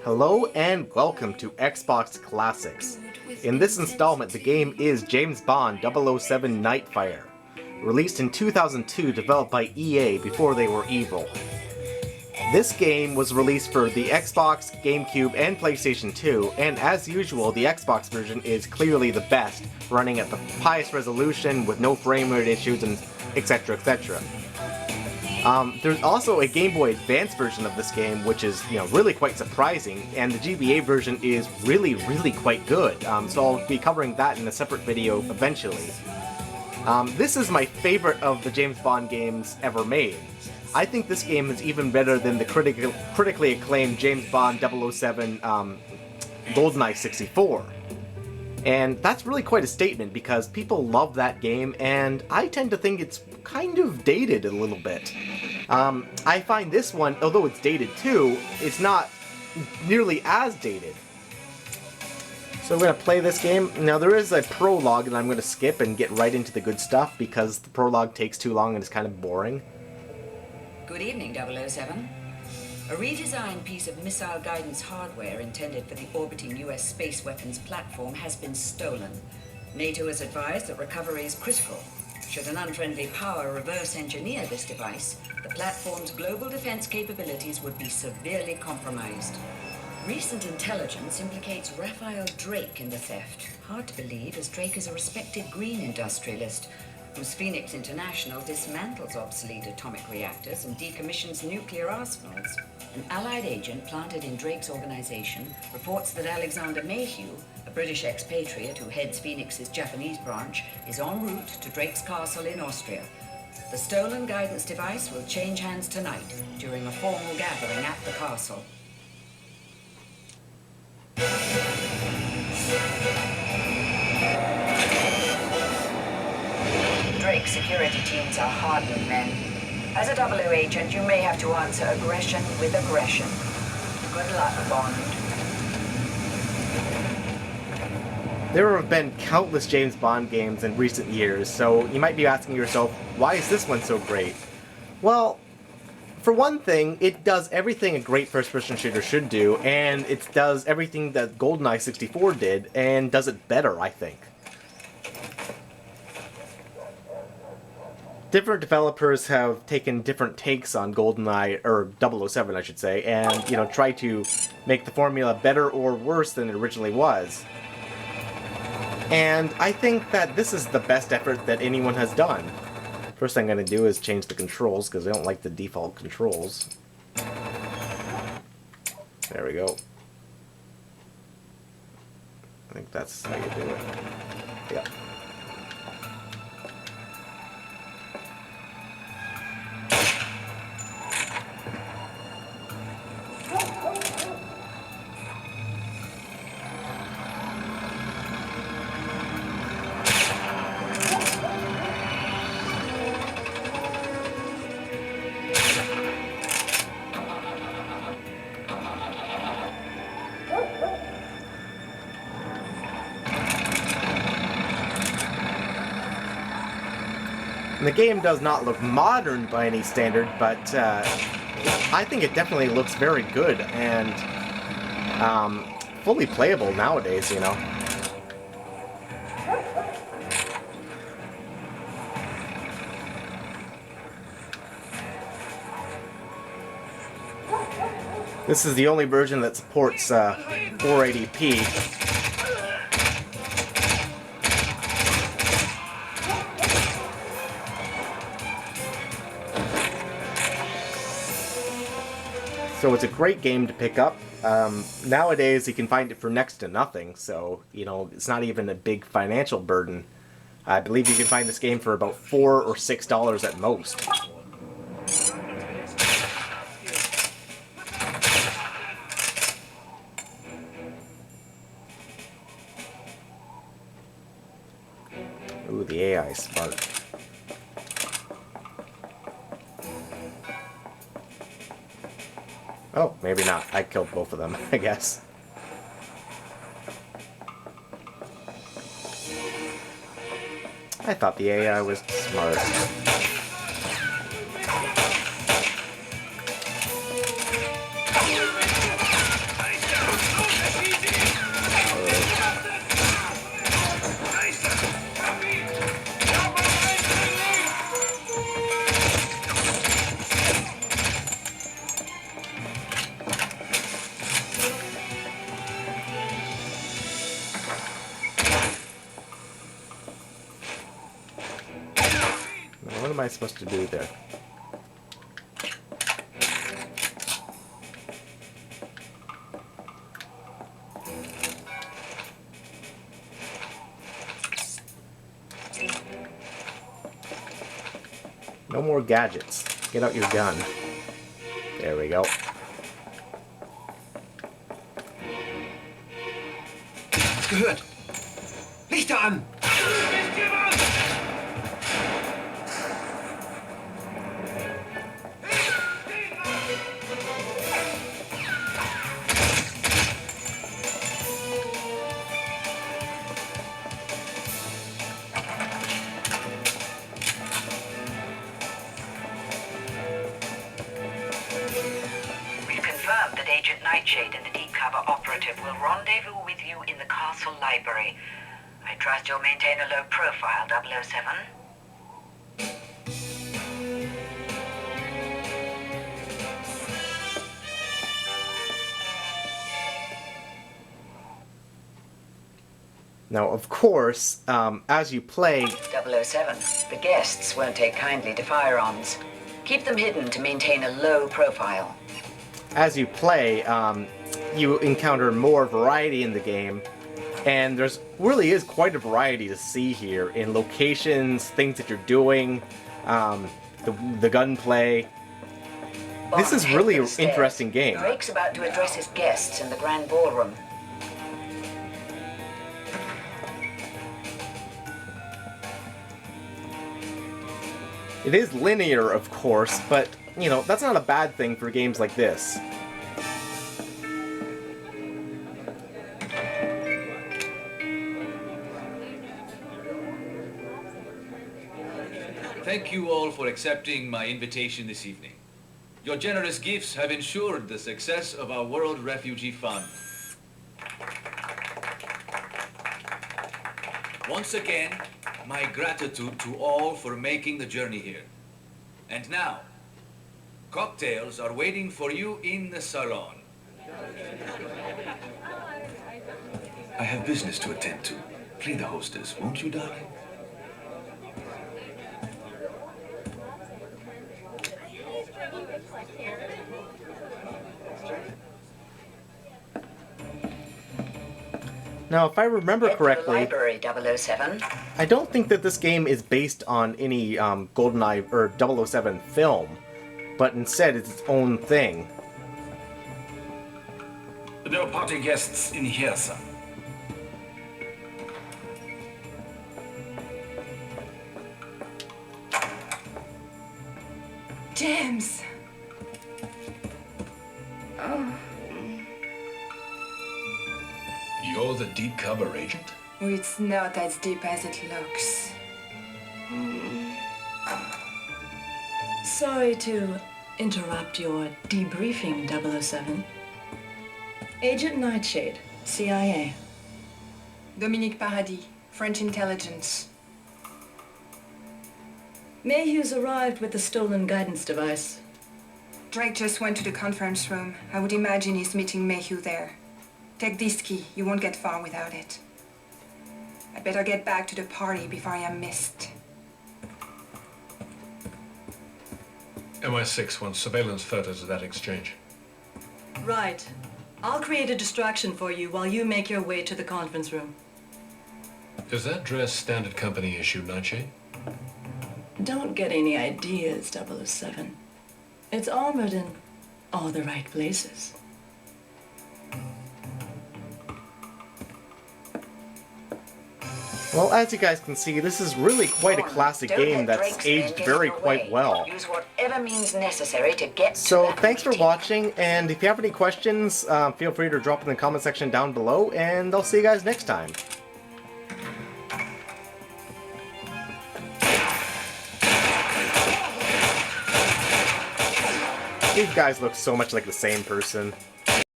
Hello and welcome to Xbox Classics. In this installment, the game is James Bond 007 Nightfire, released in 2002, developed by EA before they were evil. This game was released for the Xbox, GameCube, and PlayStation 2, and as usual, the Xbox version is clearly the best, running at the highest resolution with no frame rate issues and etc, etc. There's also a Game Boy Advance version of this game, which is, really quite surprising, and the GBA version is really quite good, so I'll be covering that in a separate video eventually. This is my favorite of the James Bond games ever made. I think this game is even better than the critically acclaimed James Bond 007 GoldenEye 64. And that's really quite a statement because people love that game, and I tend to think it's kind of dated a little bit. I find this one, although it's dated too, it's not nearly as dated. So I'm going to play this game. Now there is a prologue that I'm going to skip and get right into the good stuff because the prologue takes too long and it's kind of boring. Good evening, 007. A redesigned piece of missile guidance hardware intended for the orbiting US space weapons platform has been stolen. NATO has advised that recovery is critical. Should an unfriendly power reverse engineer this device, the platform's global defense capabilities would be severely compromised. Recent intelligence implicates Raphael Drake in the theft. Hard to believe, as Drake is a respected green industrialist whose Phoenix International dismantles obsolete atomic reactors and decommissions nuclear arsenals. An Allied agent planted in Drake's organization reports that Alexander Mayhew, a British expatriate who heads Phoenix's Japanese branch, is en route to Drake's castle in Austria. The stolen guidance device will change hands tonight during a formal gathering at the castle. Drake's security teams are hardened men. As a W agent, you may have to answer aggression with aggression. Good luck, Bond. There have been countless James Bond games in recent years, so you might be asking yourself, why is this one so great? Well, for one thing, it does everything a great first-person shooter should do, and it does everything that GoldenEye 64 did, and does it better, I think. Different developers have taken different takes on GoldenEye, or 007 I should say, and, try to make the formula better or worse than it originally was. And I think that this is the best effort that anyone has done. First thing I'm going to do is change the controls, because I don't like the default controls. There we go. I think that's how you do it. Yeah. The game does not look modern by any standard, but I think it definitely looks very good and fully playable nowadays, This is the only version that supports 480p. So it's a great game to pick up. Nowadays you can find it for next to nothing, so it's not even a big financial burden. I believe you can find this game for about $4 or $6 at most. Ooh, the AI is smart. Oh, maybe not. I killed both of them, I guess. I thought the AI was smart. I supposed to do there? No more gadgets. Get out your gun. There we go. Gehört! Lichter an! We've confirmed that Agent Nightshade and the deep cover operative will rendezvous with you in the castle library. I trust you'll maintain a low profile, 007. Now, of course, as you play... 007, the guests won't take kindly to firearms. Keep them hidden to maintain a low profile. As you play, you encounter more variety in the game, and there's really is quite a variety to see here in locations, things that you're doing, the gunplay. This is really an interesting game. Drake's about to address his guests in the grand ballroom. It is linear, of course, but, you know, that's not a bad thing for games like this. Thank you all for accepting my invitation this evening. Your generous gifts have ensured the success of our World Refugee Fund. Once again, my gratitude to all for making the journey here. And now, cocktails are waiting for you in the salon. I have business to attend to. Play the hostess, won't you, darling? Now, if I remember correctly, Library 007. I don't think that this game is based on any GoldenEye or 007 film, but instead it's its own thing. No party guests in here, sir. James! Oh. You're the deep cover agent? Oh, it's not as deep as it looks. Sorry to interrupt your debriefing, 007. Agent Nightshade, CIA. Dominique Paradis, French intelligence. Mayhew's arrived with the stolen guidance device. Drake just went to the conference room. I would imagine he's meeting Mayhew there. Take this key. You won't get far without it. I'd better get back to the party before I am missed. MI6 wants surveillance photos of that exchange. Right. I'll create a distraction for you while you make your way to the conference room. Is that dress standard company issue, Nightshade? Don't get any ideas, 007. It's armored in all the right places. Well, as you guys can see, this is really quite a classic game that's aged very quite well. Use whatever means necessary to get to So that thanks for meeting. watching, and if you have any questions, feel free to drop in the comment section down below, and I'll see you guys next time. These guys look so much like the same person.